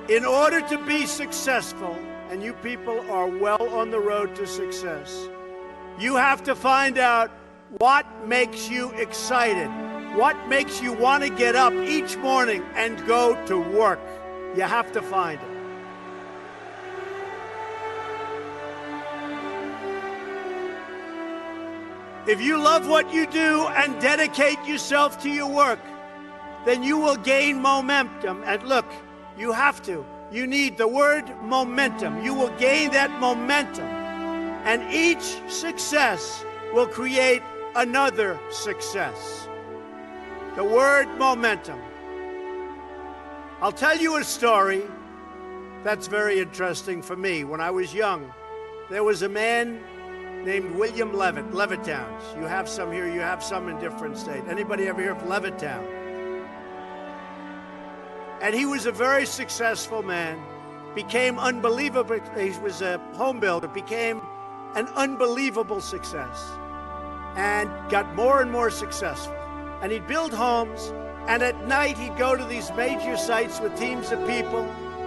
In order to be successful, and you people are well on the road to success, you have to find out what makes you excited, what makes you want to get up each morning and go to work. You have to find it. If you love what you do and dedicate yourself to your work, then you will gain momentum. And look, you have to. You need the word momentum. You will gain that momentum. And each success will create another success. The word momentum. I'll tell you a story that's very interesting for me. When I was young, there was a man named William Levitt, Levittown. You have some here, you have some in different states. Anybody ever hear of Levittown? And he was a very successful man, became unbelievable. He was a home builder, became an unbelievable success, and got more and more successful. And he'd build homes, and at night he'd go to these major sites with teams of people,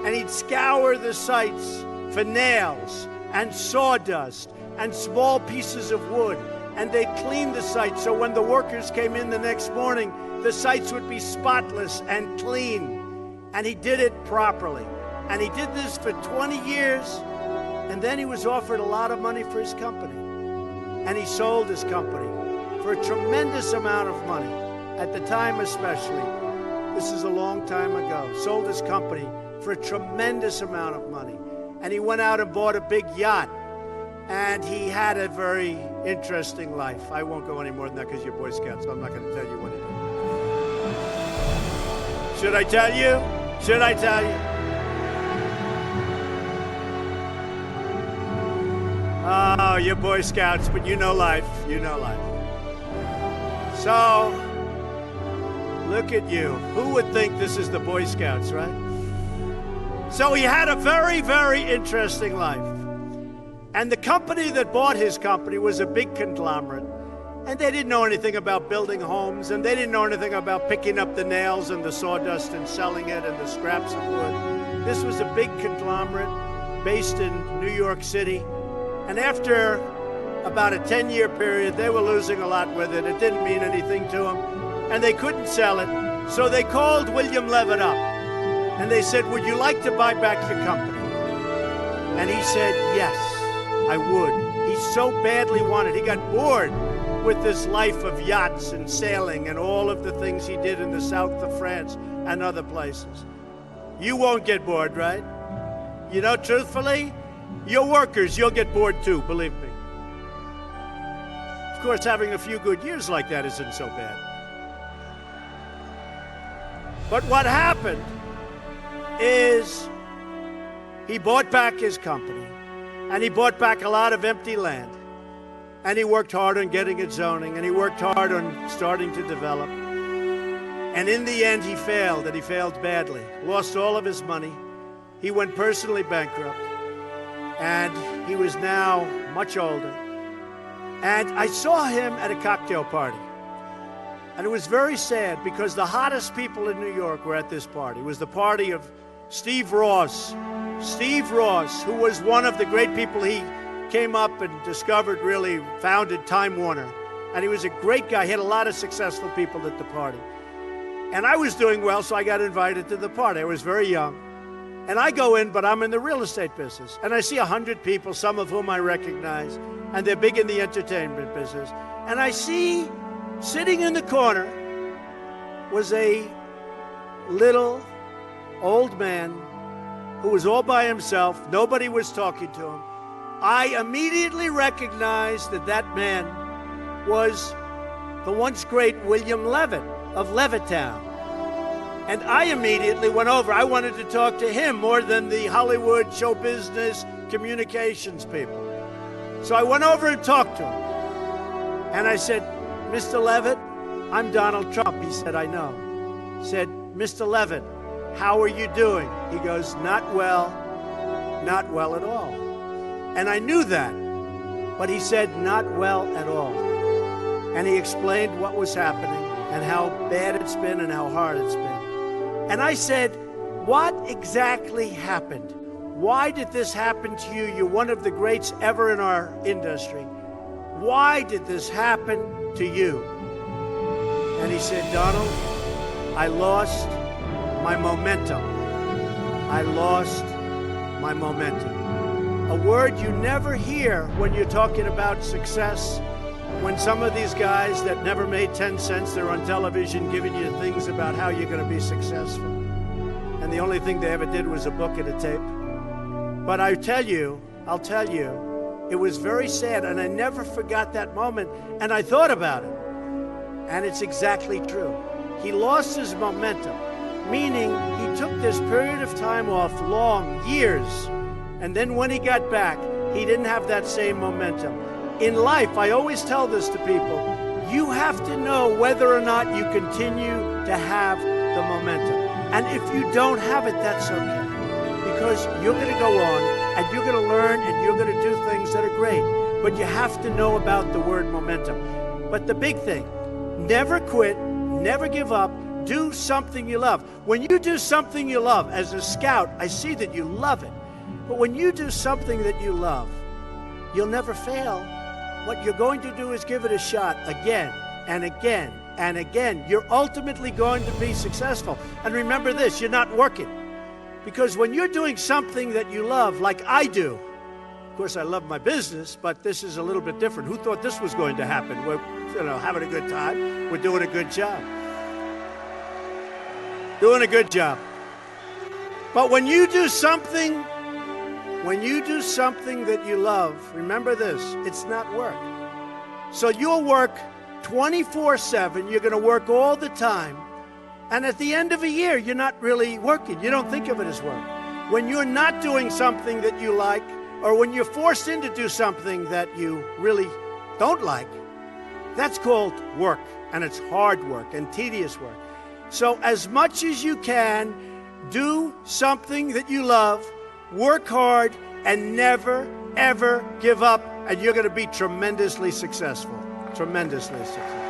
and he'd scour the sites for nails and sawdust and small pieces of wood, and they'd clean the site so when the workers came in the next morning, the sites would be spotless and clean. And he did it properly. And he did this for 20 years, and then he was offered a lot of money for his company. And he sold his company for a tremendous amount of money, at the time especially. This is a long time ago. Sold his company for a tremendous amount of money. And he went out and bought a big yacht. And he had a very interesting life. I won't go any more than that because you're Boy Scouts, so I'm not going to tell you what he did. Should I tell you? Should I tell you? Oh, you're Boy Scouts, but you know life. You know life. So, look at you. Who would think this is the Boy Scouts, right? So he had a very, very interesting life. And the company that bought his company was a big conglomerate. And they didn't know anything about building homes, and they didn't know anything about picking up the nails and the sawdust and selling it and the scraps of wood. This was a big conglomerate based in New York City. And after about a 10-year period, they were losing a lot with it. It didn't mean anything to them, and they couldn't sell it. So they called William Levitt up, and they said, "Would you like to buy back your company?" And he said, "Yes, I would." He so badly wanted. He got bored with this life of yachts and sailing and all of the things he did in the south of France and other places. You won't get bored, right? You know, truthfully, your workers, you'll get bored too, believe me. Of course, having a few good years like that isn't so bad. But what happened is he bought back his company, and he bought back a lot of empty land. And he worked hard on getting it zoning, and he worked hard on starting to develop. And in the end, he failed, and he failed badly. Lost all of his money. He went personally bankrupt. And he was now much older. And I saw him at a cocktail party. And it was very sad because the hottest people in New York were at this party. It was the party of Steve Ross. Steve Ross, who was one of the great people. He came up and discovered, really founded Time Warner. And he was a great guy. He had a lot of successful people at the party. And I was doing well, so I got invited to the party. I was very young. And I go in, but I'm in the real estate business. And I see 100 people, some of whom I recognize, and they're big in the entertainment business. And I see, sitting in the corner, was a little old man who was all by himself. Nobody was talking to him. I immediately recognized that that man was the once great William Levitt of Levittown. And I immediately went over. I wanted to talk to him more than the Hollywood show business communications people. So I went over and talked to him. And I said, "Mr. Levitt, I'm Donald Trump." He said, "I know." I said, "Mr. Levitt, how are you doing?" He goes, not well at all. And I knew that, but he said, "Not well at all." And he explained what was happening and how bad it's been and how hard it's been. And I said, What exactly happened? Why did this happen to you? You're one of the greats ever in our industry. Why did this happen to you? And he said, Donald, I lost my momentum. I lost my momentum. A word you never hear when you're talking about success. When some of these guys that never made 10 cents, they're on television giving you things about how you're going to be successful. And the only thing they ever did was a book and a tape. But I'll tell you, it was very sad, and I never forgot that moment, and I thought about it. And it's exactly true. He lost his momentum, meaning he took this period of time off, long years, and then when he got back, he didn't have that same momentum. In life, I always tell this to people, you have to know whether or not you continue to have the momentum. And if you don't have it, that's okay. Because you're going to go on, and you're going to learn, and you're going to do things that are great. But you have to know about the word momentum. But the big thing, never quit, never give up, do something you love. When you do something you love, as a scout, I see that you love it. But when you do something that you love, you'll never fail. What you're going to do is give it a shot again and again and again. You're ultimately going to be successful. And remember this, you're not working. Because when you're doing something that you love, like I do, of course I love my business, but this is a little bit different. Who thought this was going to happen? We're having a good time. We're doing a good job. Doing a good job. But when you do something that you love, remember this, it's not work. So you'll work 24/7, you're going to work all the time, and at the end of a year, you're not really working. You don't think of it as work. When you're not doing something that you like, or when you're forced in to do something that you really don't like, that's called work, and it's hard work and tedious work. So as much as you can, do something that you love, work hard, and never, ever give up, and you're going to be tremendously successful. Tremendously successful.